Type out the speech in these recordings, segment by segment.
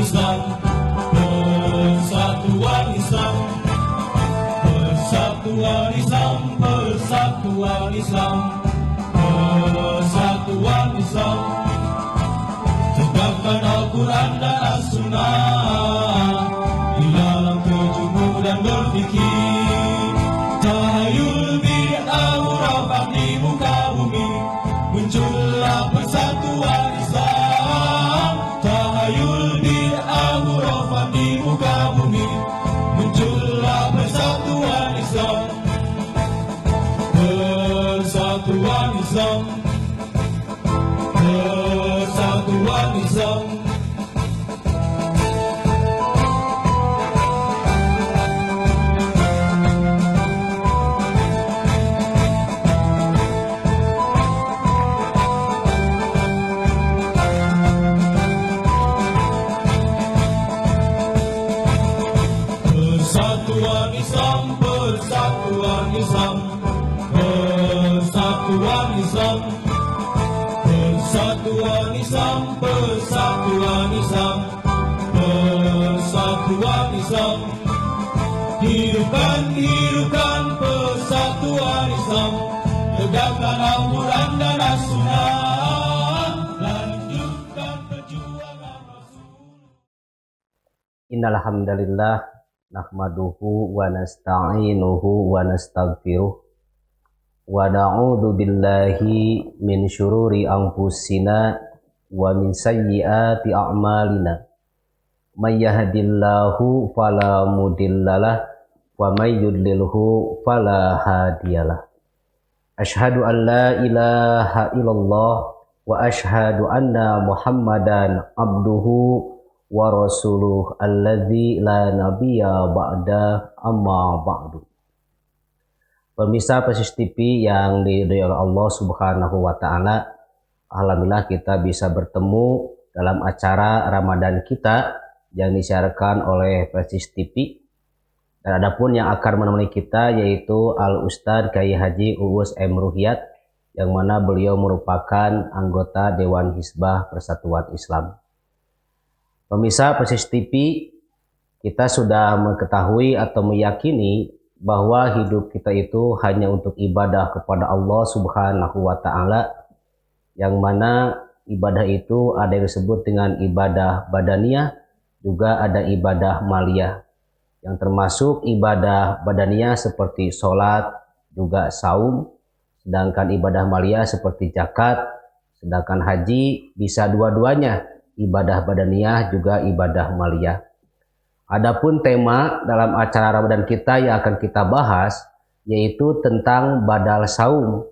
Islam, persatuan Islam, persatuan Islam, persatuan Islam, persatuan Islam. Tegakkan Al-Quran dan As-Sunnah di dalam kejujuran berfikir. Tahayul bid'ah murabak di muka bumi, muncullah persatuan Islam. Tahayul bid'ah murabak di muka bumi, muncullah persatuan Islam. Persatuan Islam, persatuan Islam. Persatuan Islam, persatuan Islam, persatuan Islam, persatuan Islam, persatuan Islam, persatuan Islam. Hidupkan, hidupkan persatuan Islam, tegakkan Al-Quran dan As-Sunnah, lanjutkan perjuangan Rasul. Innal hamdalillah nahmaduhu wa nasta'inuhu wa nastaghfiruh wa na'udzu billahi min syururi anfusina wa min sayyiati a'malina. May yahdihillahu fala mudhillalah wa may yudlilhu fala hadiyalah. Asyhadu an la ilaha illallah wa asyhadu anna Muhammadan abduhu wa rasuluh alladzi la nabiyya ba'da amma ba'du. Pemirsa Persis TV yang diridhoi oleh Allah Subhanahu wa taala, alhamdulillah kita bisa bertemu dalam acara Ramadan kita yang disiarkan oleh Persis TV. Dan adapun yang akan menemani kita yaitu Al Ustadz Kyai Haji Uus M. Ruhyat, yang mana beliau merupakan anggota Dewan Hizbah Persatuan Islam. Pemirsa Persis TV, kita sudah mengetahui atau meyakini bahwa hidup kita itu hanya untuk ibadah kepada Allah Subhanahu wa taala, yang mana ibadah itu ada yang disebut dengan ibadah badaniyah, juga ada ibadah maliyah. Yang termasuk ibadah badaniyah seperti sholat, juga saum, sedangkan ibadah maliyah seperti zakat, sedangkan haji bisa dua-duanya, ibadah badaniyah juga ibadah maliyah. Adapun tema dalam acara Ramadan kita yang akan kita bahas yaitu tentang badal saum,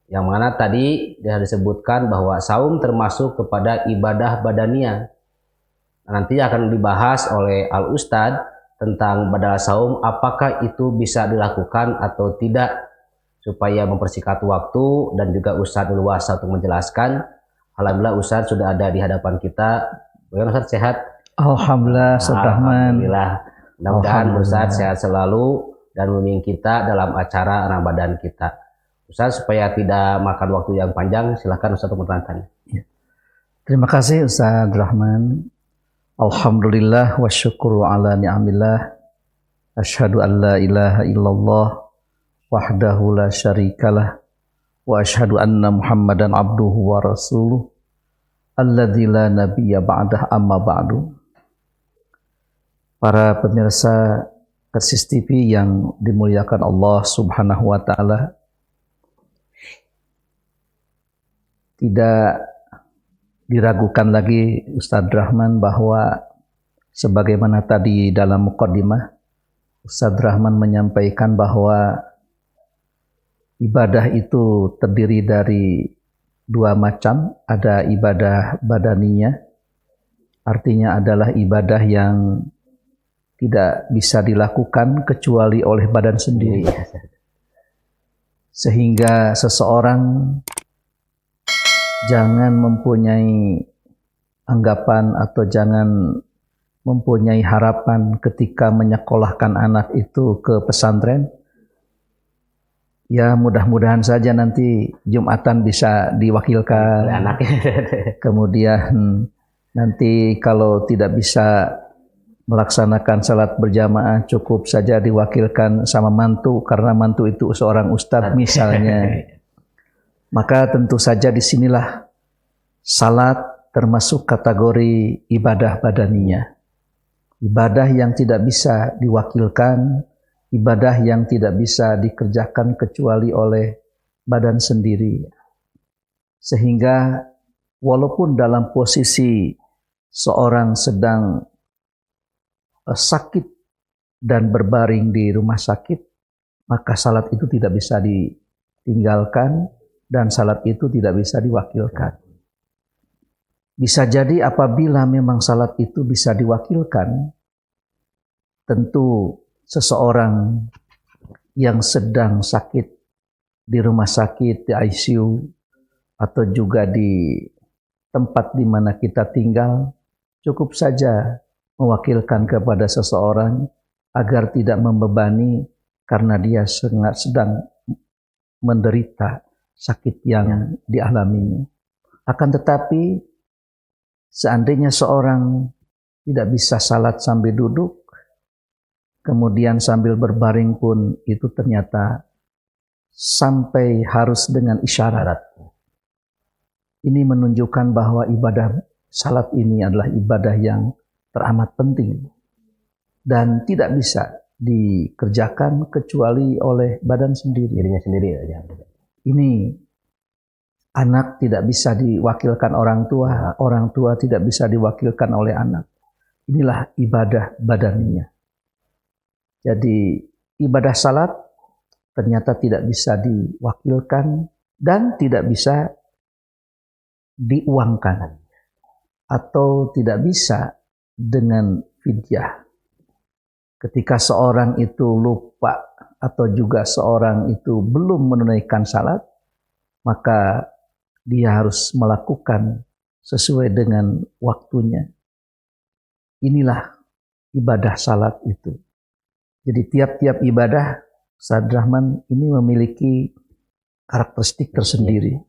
yang mana tadi disebutkan bahwa saum termasuk kepada ibadah badaniyah. Nanti akan dibahas oleh Al Ustadz tentang badal saum, apakah itu bisa dilakukan atau tidak, supaya mempersingkat waktu dan juga Ustadz luas untuk menjelaskan. Alhamdulillah Ustadz sudah ada di hadapan kita. Bagaimana Ustadz, sehat? Alhamdulillah, Alhamdulillah. Mudah-mudahan Ustadz sehat selalu dan membimbing kita dalam acara Ramadan kita. Ustadz, supaya tidak makan waktu yang panjang, silakan Ustadz menerangkan. Ya. Terima kasih Ustadz Rahman. Alhamdulillah wa syukru ala ni'amillah. Asyhadu an la ilaha illallah wahdahu la syarikalah. Wa asyhadu anna Muhammadan abduhu wa rasuluh alladzi la nabiyya ba'dah amma ba'du. Para pemirsa Persis TV yang dimuliakan Allah Subhanahu wa taala, tidak diragukan lagi Ustadz Rahman bahwa sebagaimana tadi dalam muqaddimah Ustadz Rahman menyampaikan bahwa ibadah itu terdiri dari dua macam. Ada ibadah badaniyah, artinya adalah ibadah yang tidak bisa dilakukan kecuali oleh badan sendiri, sehingga seseorang jangan mempunyai anggapan atau jangan mempunyai harapan ketika menyekolahkan anak itu ke pesantren. Ya mudah-mudahan saja nanti Jumatan bisa diwakilkan. Kemudian Nanti kalau tidak bisa melaksanakan salat berjamaah, cukup saja diwakilkan sama mantu, karena mantu itu seorang ustadz misalnya. Maka tentu saja disinilah salat termasuk kategori ibadah badaniyah. Ibadah yang tidak bisa diwakilkan, ibadah yang tidak bisa dikerjakan kecuali oleh badan sendiri. Sehingga walaupun dalam posisi seorang sedang sakit dan berbaring di rumah sakit, maka salat itu tidak bisa ditinggalkan dan salat itu tidak bisa diwakilkan. Bisa jadi apabila memang salat itu bisa diwakilkan, tentu seseorang yang sedang sakit di rumah sakit, di ICU, atau juga di tempat di mana kita tinggal, cukup saja mewakilkan kepada seseorang agar tidak membebani karena dia sedang menderita sakit yang dialaminya. Akan tetapi seandainya seorang tidak bisa salat sambil duduk, kemudian sambil berbaring pun itu ternyata sampai harus dengan isyarat. Ini menunjukkan bahwa ibadah salat ini adalah ibadah yang teramat penting dan tidak bisa dikerjakan kecuali oleh badan sendiri, dirinya sendiri. Ini anak tidak bisa diwakilkan orang tua, orang tua tidak bisa diwakilkan oleh anak. Inilah ibadah badaniyah. Jadi ibadah salat ternyata tidak bisa diwakilkan dan tidak bisa diuangkan atau tidak bisa dengan fidyah. Ketika seorang itu lupa atau juga seorang itu belum menunaikan salat, maka dia harus melakukan sesuai dengan waktunya. Inilah ibadah salat itu. Jadi tiap-tiap ibadah, Ustaz Rahman, ini memiliki karakteristik tersendiri.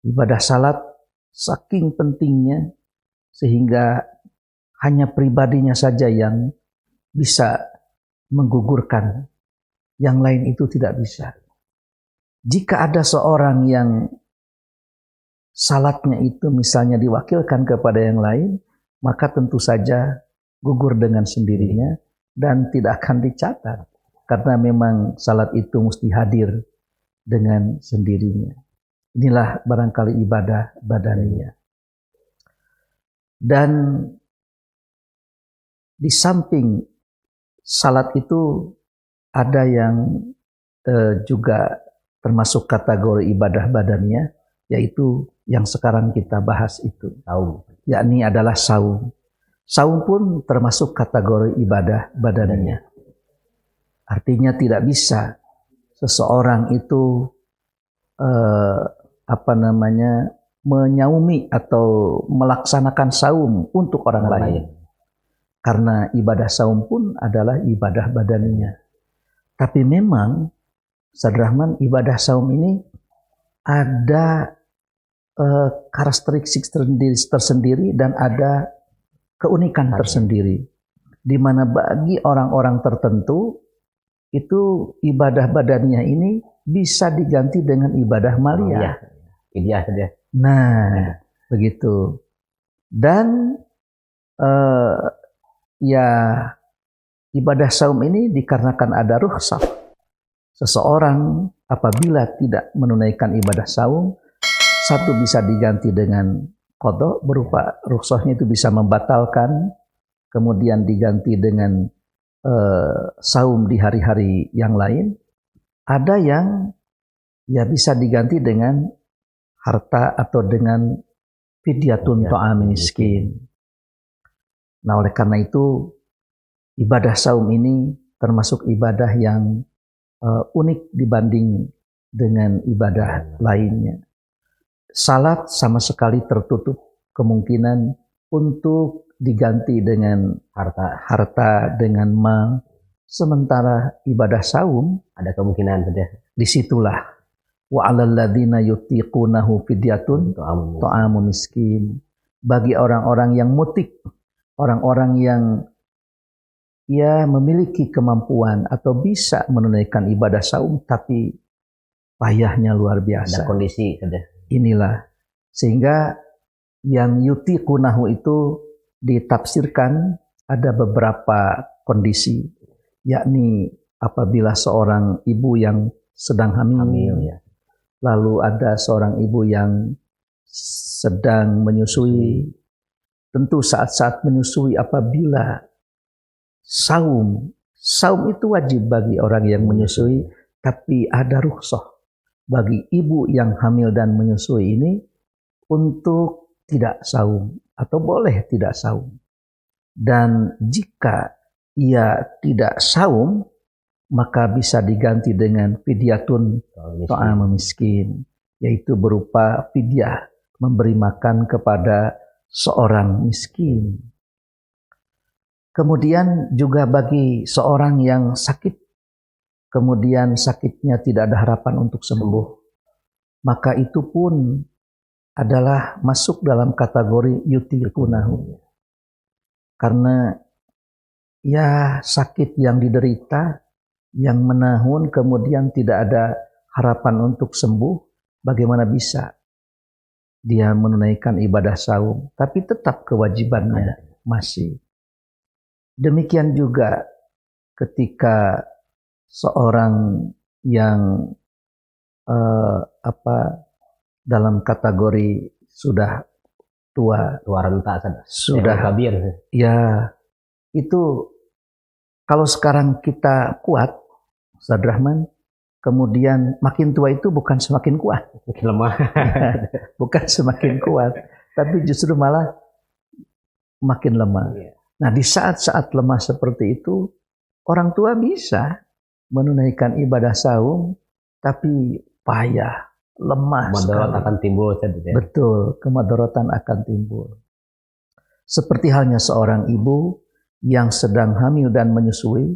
Ibadah salat saking pentingnya sehingga hanya pribadinya saja yang bisa menggugurkan, yang lain itu tidak bisa. Jika ada seorang yang salatnya itu misalnya diwakilkan kepada yang lain, maka tentu saja gugur dengan sendirinya dan tidak akan dicatat. Karena memang salat itu mesti hadir dengan sendirinya. Inilah barangkali ibadah badaniyah. Dan di samping salat itu ada yang juga termasuk kategori ibadah badaniyah, yaitu yang sekarang kita bahas itu, saum, yakni adalah saum. Saum pun termasuk kategori ibadah badaniyah. Artinya tidak bisa seseorang itu menyaumi atau melaksanakan saum untuk orang lain. Karena ibadah saum pun adalah ibadah badaniyah. Tapi memang, Ustaz Rahman, ibadah saum ini ada karakteristik tersendiri dan ada keunikan tersendiri. Di mana bagi orang-orang tertentu, itu ibadah badaniyah ini bisa diganti dengan ibadah maliyah. Iya saja. Nah, begitu. Dan ibadah saum ini dikarenakan ada rukhsah. Seseorang apabila tidak menunaikan ibadah saum, satu bisa diganti dengan qada, berupa rukhsahnya itu bisa membatalkan, kemudian diganti dengan saum di hari-hari yang lain. Ada yang bisa diganti dengan harta atau dengan fidyatun ta'am miskin. Nah, oleh karena itu ibadah saum ini termasuk ibadah yang unik dibanding dengan ibadah lainnya. Salat sama sekali tertutup kemungkinan untuk diganti dengan harta dengan mal. Sementara ibadah saum ada kemungkinan saja. Disitulah wa 'alal ladzina yutiqunahu fidyatun ta'amu miskin. bagi orang-orang yang mutik, orang-orang yang memiliki kemampuan atau bisa menunaikan ibadah saum tapi payahnya luar biasa. Ada kondisi saja. Inilah sehingga yang yutiqunahu itu ditafsirkan ada beberapa kondisi, yakni apabila seorang ibu yang sedang hamil, ya. Lalu ada seorang ibu yang sedang menyusui. Tentu saat-saat menyusui apabila saum itu wajib bagi orang yang menyusui, tapi ada rukhsah bagi ibu yang hamil dan menyusui ini untuk tidak saum atau boleh tidak saum. Dan jika ia tidak saum, maka bisa diganti dengan fidyatun ta'am miskin, yaitu berupa fidyah, memberi makan kepada seorang miskin. Kemudian juga bagi seorang yang sakit, kemudian sakitnya tidak ada harapan untuk sembuh, maka itu pun adalah masuk dalam kategori yutiqunahu. Karena sakit yang diderita, yang menahun, kemudian tidak ada harapan untuk sembuh, bagaimana bisa dia menunaikan ibadah saum, tapi tetap kewajibannya masih. Demikian juga ketika seorang yang dalam kategori sudah tua renta, sudah kabir, itu kalau sekarang kita kuat, Ustaz Rahman, kemudian makin tua itu bukan semakin kuat, makin lemah. Bukan semakin kuat, tapi justru malah makin lemah. Nah, di saat-saat lemah seperti itu, orang tua bisa menunaikan ibadah saum, tapi payah, lemah sekali. Akan timbul. Betul, kemudaratan akan timbul. Seperti halnya seorang ibu yang sedang hamil dan menyusui,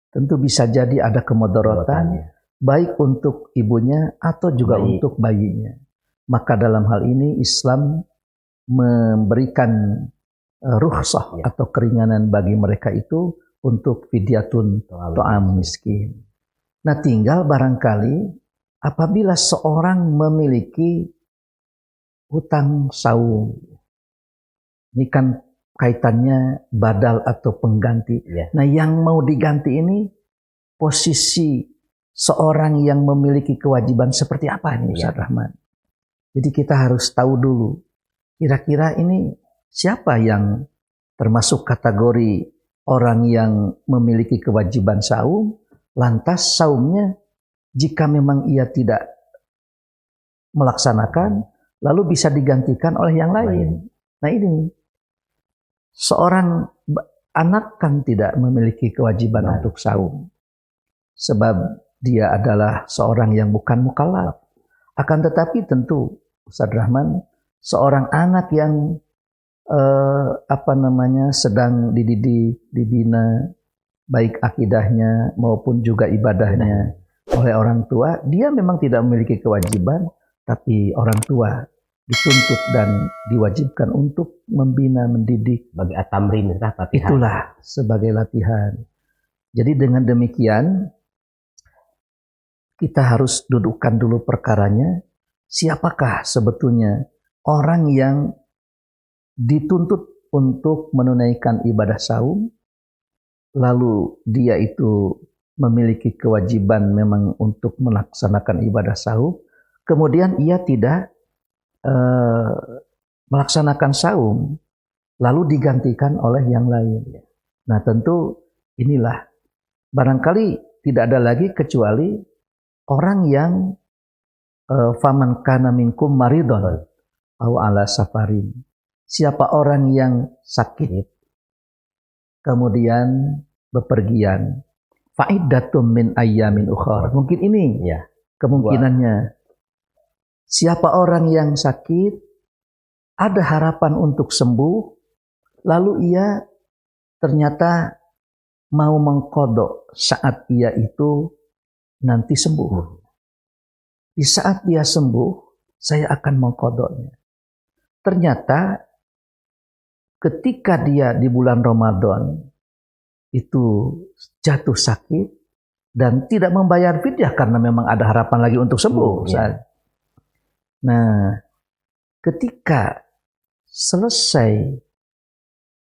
tentu bisa jadi ada kemudaratan, baik untuk ibunya atau juga untuk bayinya. Maka dalam hal ini Islam memberikan rukhsah atau keringanan bagi mereka itu untuk fidyatun ta'am miskin. Nah, tinggal barangkali apabila seorang memiliki hutang saum, ini kan kaitannya badal atau pengganti. Nah, yang mau diganti ini posisi seorang yang memiliki kewajiban seperti apa ini, Ustaz Rahman? Jadi kita harus tahu dulu, kira-kira ini siapa yang termasuk kategori orang yang memiliki kewajiban saum, lantas saumnya jika memang ia tidak melaksanakan, lalu bisa digantikan oleh yang lain. Nah, ini seorang anak kan tidak memiliki kewajiban untuk saum, sebab dia adalah seorang yang bukan mukallaf. Akan tetapi tentu, Ustaz Rahman, seorang anak yang sedang dididik, dibina, baik akidahnya maupun juga ibadahnya oleh orang tua, dia memang tidak memiliki kewajiban, tapi orang tua dituntut dan diwajibkan untuk membina, mendidik. Bagi at-tamrin, latihan. Itulah sebagai latihan. Jadi dengan demikian, kita harus dudukkan dulu perkaranya, siapakah sebetulnya orang yang dituntut untuk menunaikan ibadah saum, lalu dia itu memiliki kewajiban memang untuk melaksanakan ibadah saum, kemudian ia tidak melaksanakan saum, lalu digantikan oleh yang lain. Nah, tentu inilah barangkali tidak ada lagi kecuali orang yang faman kana minkum maridon au ala safarin. Siapa orang yang sakit kemudian bepergian, fa'iddatum min ayyamin ukhar. Mungkin ini kemungkinannya. Siapa orang yang sakit, ada harapan untuk sembuh, lalu ia ternyata mau mengkodok saat ia itu nanti sembuh. Di saat dia sembuh, saya akan mengkodoknya. Ternyata ketika dia di bulan Ramadan itu jatuh sakit dan tidak membayar fidyah karena memang ada harapan lagi untuk sembuh. Nah, ketika selesai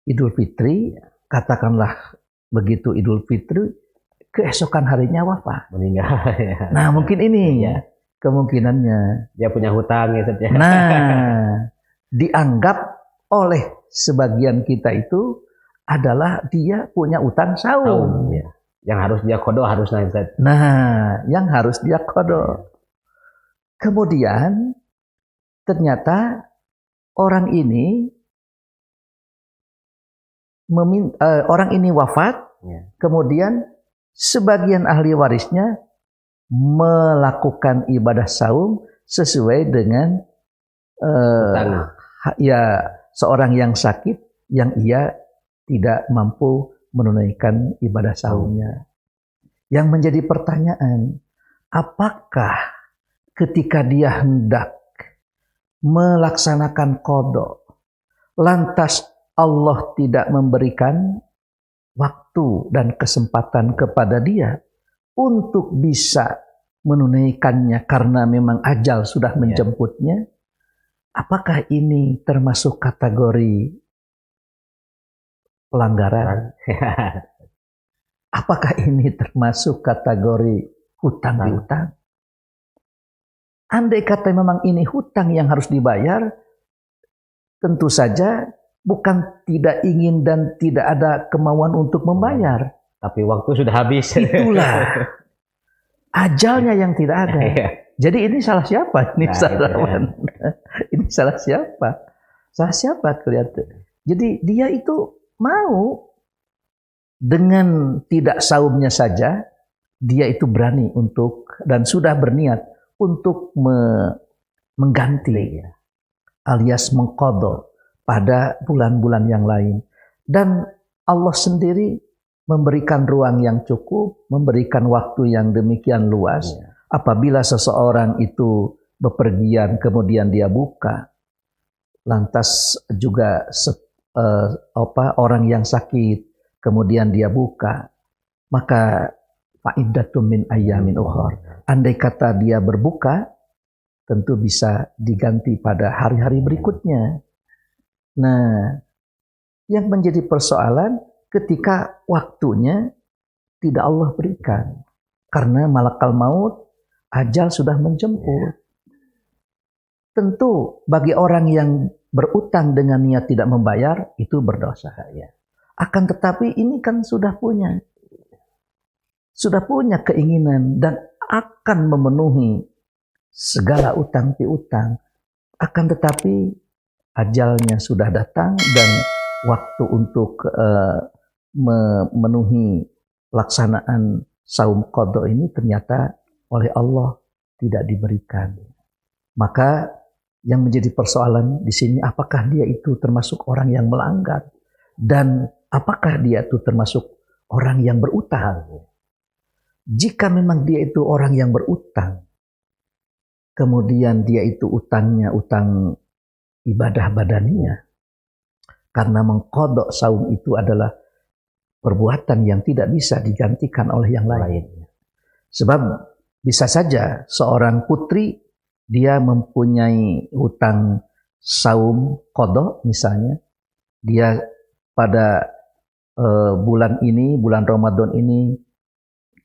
Idul Fitri, katakanlah begitu Idul Fitri, keesokan harinya wafat. Meninggal. Ya. Nah, mungkin ini kemungkinannya. Dia punya hutang ya. Nah, dianggap oleh sebagian kita itu adalah dia punya utang saum. Ya. Yang harus dia qada harusnya. Nah, yang harus dia qada. Kemudian ternyata orang ini wafat, kemudian sebagian ahli warisnya melakukan ibadah saum sesuai dengan seorang yang sakit yang ia tidak mampu menunaikan ibadah saumnya. Yang menjadi pertanyaan, apakah ketika dia hendak melaksanakan qada, lantas Allah tidak memberikan waktu dan kesempatan kepada dia untuk bisa menunaikannya karena memang ajal sudah menjemputnya? Apakah ini termasuk kategori pelanggaran? Apakah ini termasuk kategori hutang piutang? Andai kata memang ini hutang yang harus dibayar, tentu saja bukan tidak ingin dan tidak ada kemauan untuk membayar. Tapi waktu sudah habis. Itulah ajalnya yang tidak ada. Jadi ini salah siapa? Ini ini salah siapa? Salah siapa kelihatan? Jadi dia itu mau dengan tidak saumnya saja, dia itu berani untuk dan sudah berniat untuk mengganti alias mengqada pada bulan-bulan yang lain. Dan Allah sendiri memberikan ruang yang cukup, memberikan waktu yang demikian luas. Apabila seseorang itu bepergian kemudian dia buka, lantas juga orang yang sakit kemudian dia buka, maka fa'iddatun min ayyamin ukhar. Andai kata dia berbuka, tentu bisa diganti pada hari-hari berikutnya. Nah, yang menjadi persoalan ketika waktunya tidak Allah berikan. Karena malakal maut, ajal sudah menjemput. Tentu bagi orang yang berutang dengan niat tidak membayar, itu berdosa. Akan tetapi ini kan sudah punya keinginan dan akan memenuhi segala utang piutang. Akan tetapi ajalnya sudah datang dan waktu untuk memenuhi pelaksanaan saum qada ini ternyata oleh Allah tidak diberikan. Maka yang menjadi persoalan di sini, apakah dia itu termasuk orang yang melanggar dan apakah dia itu termasuk orang yang berutang? Jika memang dia itu orang yang berutang, kemudian dia itu utangnya utang ibadah badaniah, karena mengqada saum itu adalah perbuatan yang tidak bisa digantikan oleh yang lain. Sebab bisa saja seorang putri dia mempunyai hutang saum qada, misalnya dia pada bulan ini, bulan Ramadan ini,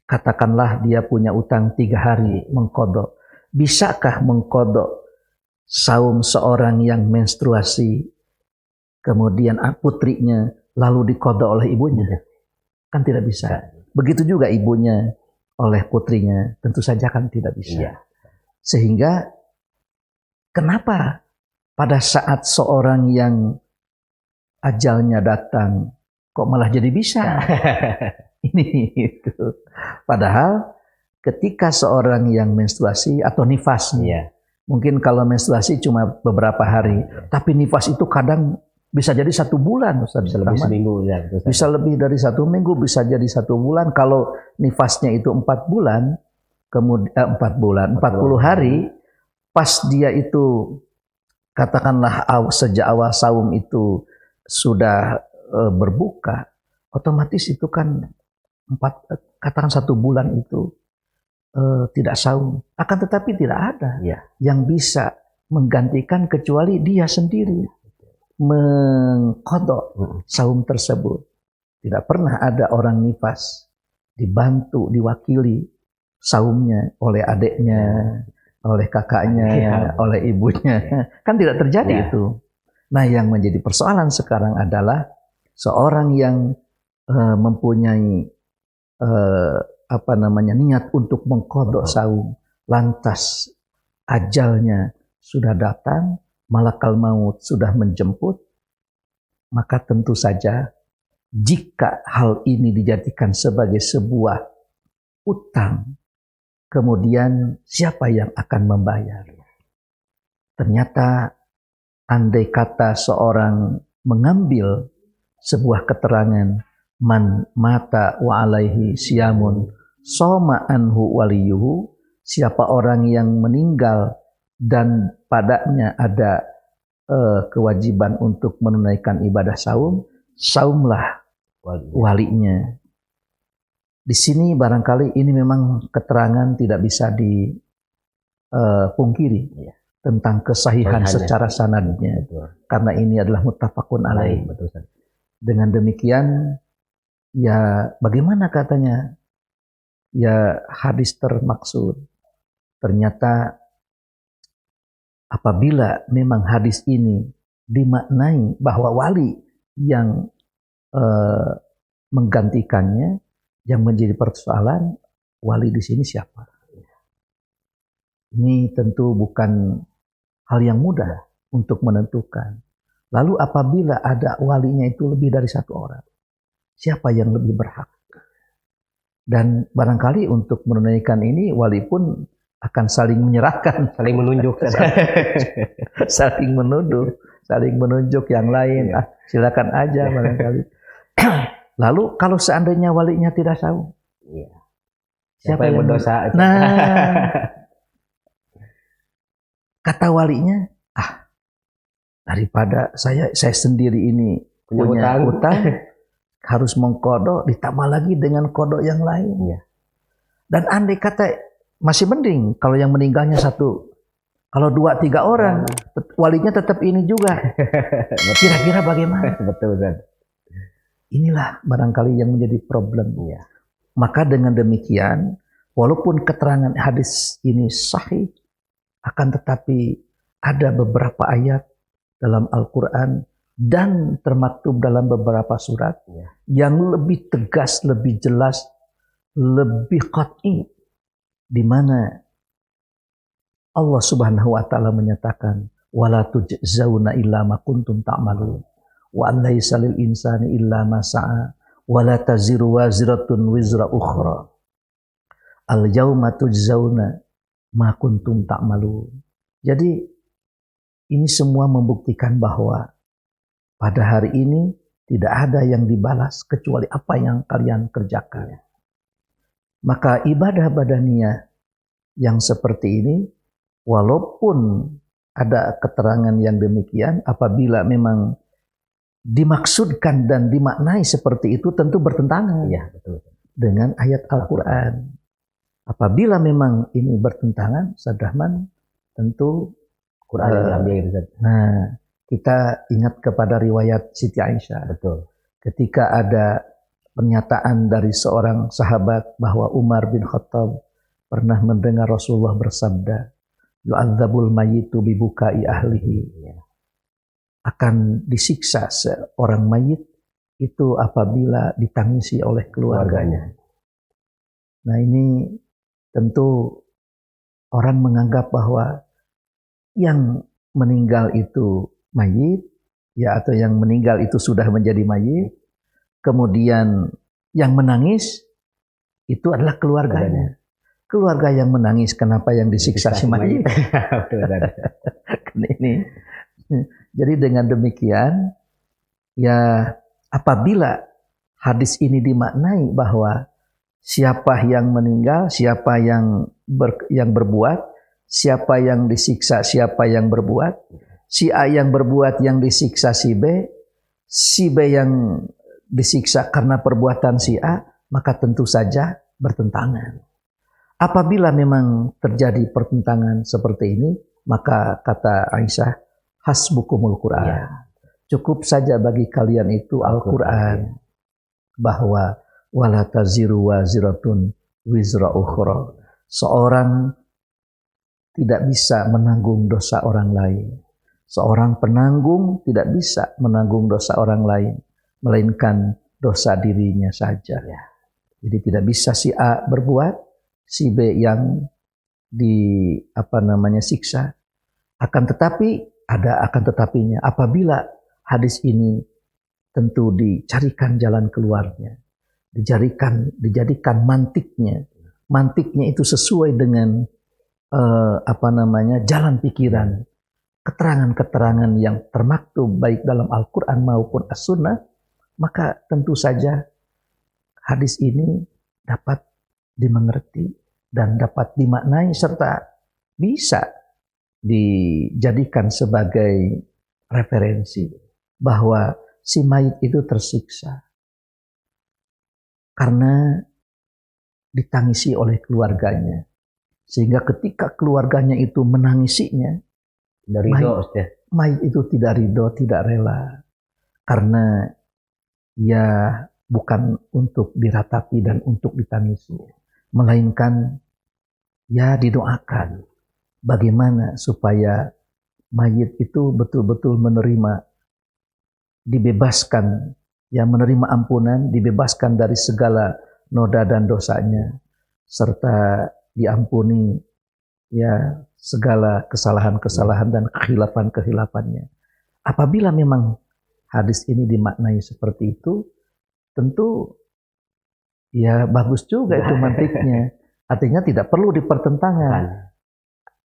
katakanlah dia punya utang 3 hari mengqada. Bisakah mengqada saum seorang yang menstruasi kemudian putrinya lalu diqada oleh ibunya? Kan tidak bisa. Begitu juga ibunya oleh putrinya, tentu saja kan tidak bisa. Sehingga kenapa pada saat seorang yang ajalnya datang kok malah jadi bisa? Ini itu. Padahal ketika seorang yang menstruasi atau nifas, mungkin kalau menstruasi cuma beberapa hari, tapi nifas itu kadang bisa jadi 1 bulan, Ustaz. Bisa lebih seminggu, bisa lebih dari 1 minggu, bisa jadi 1 bulan. Kalau nifasnya itu 4 bulan, kemudian 40 hari, pas dia itu katakanlah sejak awal saum itu sudah berbuka, otomatis itu kan katakan 1 bulan itu tidak saum. Akan tetapi tidak ada yang bisa menggantikan kecuali dia sendiri mengqadha saum tersebut. Tidak pernah ada orang nifas dibantu, diwakili saumnya oleh adiknya, oleh kakaknya, oleh ibunya. Kan tidak terjadi itu. Nah, yang menjadi persoalan sekarang adalah seorang yang mempunyai niat untuk mengqadha saum, lantas ajalnya sudah datang, malakal maut sudah menjemput, maka tentu saja jika hal ini dijadikan sebagai sebuah utang, kemudian siapa yang akan membayar? Ternyata andai kata seorang mengambil sebuah keterangan, man mata wa alaihi siyamun soma anhu waliyuhu, siapa orang yang meninggal dan padanya ada kewajiban untuk menunaikan ibadah saum, saumlah walinya. Di sini barangkali ini memang keterangan tidak bisa dipungkiri tentang kesahihan secara sanadnya, karena ini adalah muttafaqun alaih. Dengan demikian, ya bagaimana katanya? Ya hadis termaksud. Ternyata apabila memang hadis ini dimaknai bahwa wali yang menggantikannya, yang menjadi persoalan, wali di sini siapa? Ini tentu bukan hal yang mudah untuk menentukan. Lalu apabila ada walinya itu lebih dari 1 orang, siapa yang lebih berhak? Dan barangkali untuk menunaikan ini, wali pun akan saling menyerahkan, saling menunjuk, saling menuduh, saling menunjuk yang lain. Silakan aja barangkali. Lalu kalau seandainya walinya tidak saum, siapa yang berdosa? Nah, kata walinya, daripada saya sendiri ini punya utang harus mengqadha, ditambah lagi dengan qadha yang lain. Dan andai kata masih mending kalau yang meninggalnya 1, kalau 2, 3 orang, walinya tetap ini juga. Kira-kira bagaimana? Betul. Inilah barangkali yang menjadi problem. Maka dengan demikian, walaupun keterangan hadis ini sahih, akan tetapi ada beberapa ayat dalam Al-Quran dan termaktub dalam beberapa surat yang lebih tegas, lebih jelas, lebih qat'i, di mana Allah Subhanahu wa taala menyatakan wala tujzauna illa ma kuntum ta'malun wa an laisa lil insani illa ma sa'a wa la taziru waziratun wizra ukhra al yauma tujzauna ma kuntum ta'malun. Jadi ini semua membuktikan bahwa pada hari ini tidak ada yang dibalas kecuali apa yang kalian kerjakan. Maka ibadah badaniyah yang seperti ini, walaupun ada keterangan yang demikian, apabila memang dimaksudkan dan dimaknai seperti itu, tentu bertentangan dengan ayat Al-Quran. Apabila memang ini bertentangan, Sadrahman, tentu Quran diambil. Nah, kita ingat kepada riwayat Siti Aisyah. Ketika ada pernyataan dari seorang sahabat bahwa Umar bin Khattab pernah mendengar Rasulullah bersabda, yu'adzabul mayyitu bibukai ahlihi. Akan disiksa seorang mayit itu apabila ditangisi oleh keluarganya. Nah, ini tentu orang menganggap bahwa yang meninggal itu mayit, atau yang meninggal itu sudah menjadi mayit. Kemudian yang menangis itu adalah keluarganya. Keluarga yang menangis, kenapa yang disiksa si mayit? Ini. Jadi dengan demikian, ya apabila hadis ini dimaknai bahwa siapa yang meninggal, siapa yang berbuat, siapa yang disiksa, siapa yang berbuat, si A yang berbuat yang disiksa si B, si B yang disiksa karena perbuatan si A, maka tentu saja bertentangan. Apabila memang terjadi pertentangan seperti ini, maka kata Aisyah, hasbukumul Quran. Ya. Cukup saja bagi kalian itu Al-Quran. Bahwa wala taziru waziratun wizra ukhra. Seorang tidak bisa menanggung dosa orang lain. Seorang penanggung tidak bisa menanggung dosa orang lain, melainkan dosa dirinya saja. Ya. Jadi tidak bisa si A berbuat, si B yang siksa. Akan tetapi ada akan tetapinya. Apabila hadis ini tentu dicarikan jalan keluarnya, dijadikan mantiknya. Mantiknya itu sesuai dengan jalan pikiran, keterangan-keterangan yang termaktub baik dalam Al-Quran maupun As-Sunnah, maka tentu saja hadis ini dapat dimengerti dan dapat dimaknai serta bisa dijadikan sebagai referensi bahwa si mayit itu tersiksa karena ditangisi oleh keluarganya. Sehingga ketika keluarganya itu menangisinya, mayit itu tidak ridho, tidak rela. Karena ya bukan untuk diratapi dan untuk ditangisi. Melainkan ya didoakan. Bagaimana supaya mayit itu betul-betul dibebaskan, ya menerima ampunan, dibebaskan dari segala noda dan dosanya, serta diampuni ya segala kesalahan-kesalahan dan kehilafan-kehilafannya. Apabila memang hadis ini dimaknai seperti itu, tentu ya bagus juga itu mantiknya. Artinya tidak perlu dipertentangkan.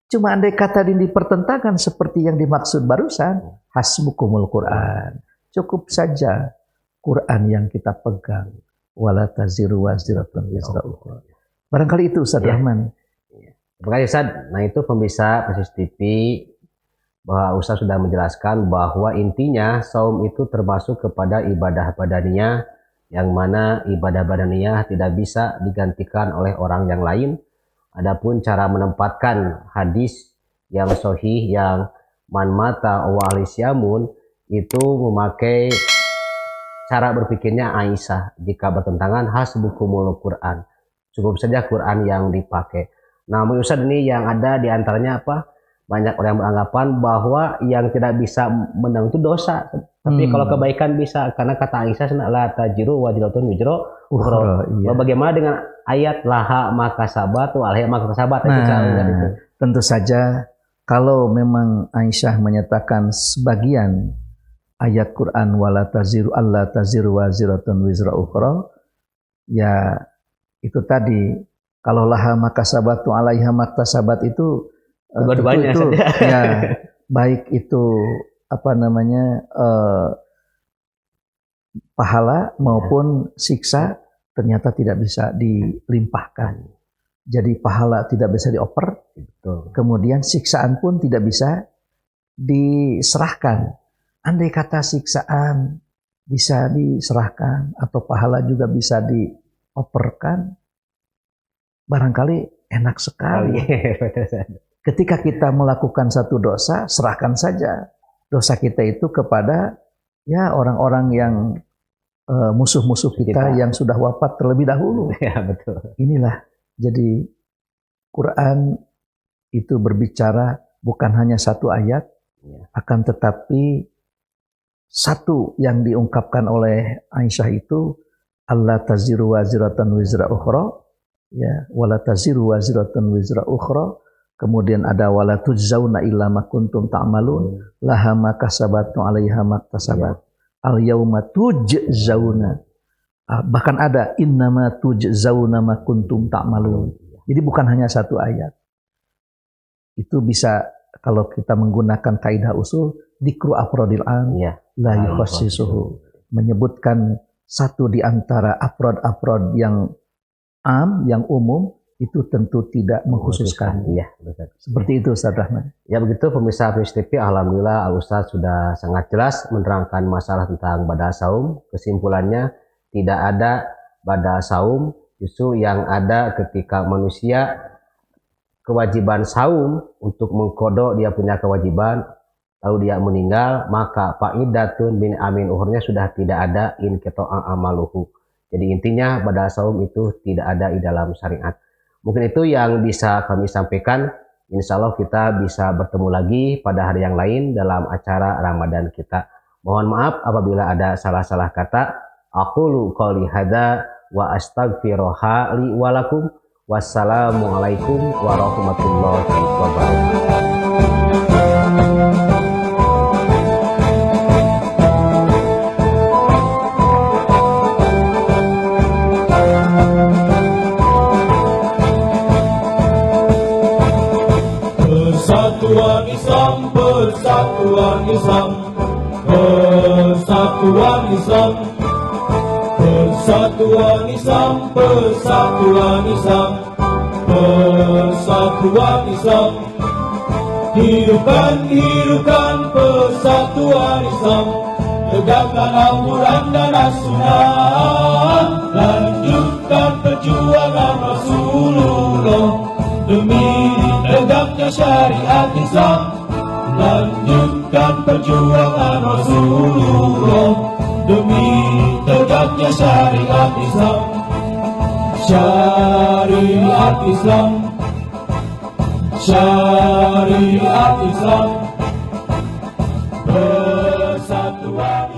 Cuma andai kata dipertentangkan seperti yang dimaksud barusan, hasbukumul Quran. Cukup saja Quran yang kita pegang. Wala taziru waziratun wizra ukhra. Barangkali itu Ustaz Rahman. Terima kasih Ustaz. Nah itu pemirsa Persis TV, bahwa Ustaz sudah menjelaskan bahwa intinya saum itu termasuk kepada ibadah badaniyah, yang mana ibadah badaniyah tidak bisa digantikan oleh orang yang lain. Adapun cara menempatkan hadis yang sahih yang man mata wa ahli syamun itu memakai cara berpikirnya Aisyah, jika bertentangan hasbukumul Quran. Cukup saja Quran yang dipakai. Nah, Ustaz, ini yang ada di antaranya apa? Banyak orang yang beranggapan bahwa yang tidak bisa menang itu dosa. Tapi kalau kebaikan bisa, karena kata Aisyah, la tajiru wajiratun wizra ukhra. Iya. Bagaimana dengan ayat laha maka sabat wa alaiha maka sabat? Nah, tentu saja kalau memang Aisyah menyatakan sebagian ayat Quran wala taziru alla taziru waziratun wizra ukhra, ya itu tadi, kalau laha maka sabat wa alaiha maka sabat itu dua-duanya itu ya baik itu pahala maupun siksa ternyata tidak bisa dilimpahkan. Jadi pahala tidak bisa dioper, kemudian siksaan pun tidak bisa diserahkan. Andai kata siksaan bisa diserahkan atau pahala juga bisa dioperkan, barangkali enak sekali. Ketika kita melakukan satu dosa, serahkan saja dosa kita itu kepada ya orang-orang yang musuh-musuh kita yang sudah wafat terlebih dahulu. Ya, betul. Inilah, jadi Quran itu berbicara bukan hanya satu ayat, akan tetapi satu yang diungkapkan oleh Aisyah itu alla taziru waziratan wizra ukhra, ya wala taziru waziratan wizra ukhra. Kemudian ada wala tujzauna illa ma kuntum ta'malun, laha ma kasabat wa 'alaiha ma kasabat. Al yauma tujzauna. Bahkan ada innama tujzauna ma kuntum ta'malun. Jadi bukan hanya satu ayat. Itu bisa kalau kita menggunakan kaidah usul dikru afrodil am la yukhassisuhu, menyebutkan satu di antara afrod yang am, yang umum, itu tentu tidak mengkhususkan. Iya, Ustaz. Seperti itu Ustaz Rahman. Ya begitu pemirsa Fish TV, alhamdulillah Al Ustaz sudah sangat jelas menerangkan masalah tentang badal saum. Kesimpulannya tidak ada badal saum, justru yang ada ketika manusia kewajiban saum untuk mengkodok dia punya kewajiban, lalu dia meninggal, maka fa'idatun bin amin uhurnya sudah tidak ada in qita'a amaluhu. Jadi intinya badal saum itu tidak ada di dalam syariat. Mungkin itu yang bisa kami sampaikan. Insya Allah kita bisa bertemu lagi pada hari yang lain dalam acara Ramadan kita. Mohon maaf apabila ada salah-salah kata. Aqulu qouli hadza wa astaghfiruha li wa lakum. Wassalamualaikum warahmatullahi wabarakatuh. Persatuan Islam, persatuan Islam, persatuan Islam, persatuan Islam, persatuan Islam, persatuan Islam. Hidupkan, hidupkan persatuan Islam, tegakkan Al-Quran dan As-Sunnah, lanjutkan perjuangan Rasulullah demi tegaknya syariat Islam, lanjutkan perjuangan Rasulullah demi tegaknya syariat Islam. Syariat Islam, syariat Islam, persatuan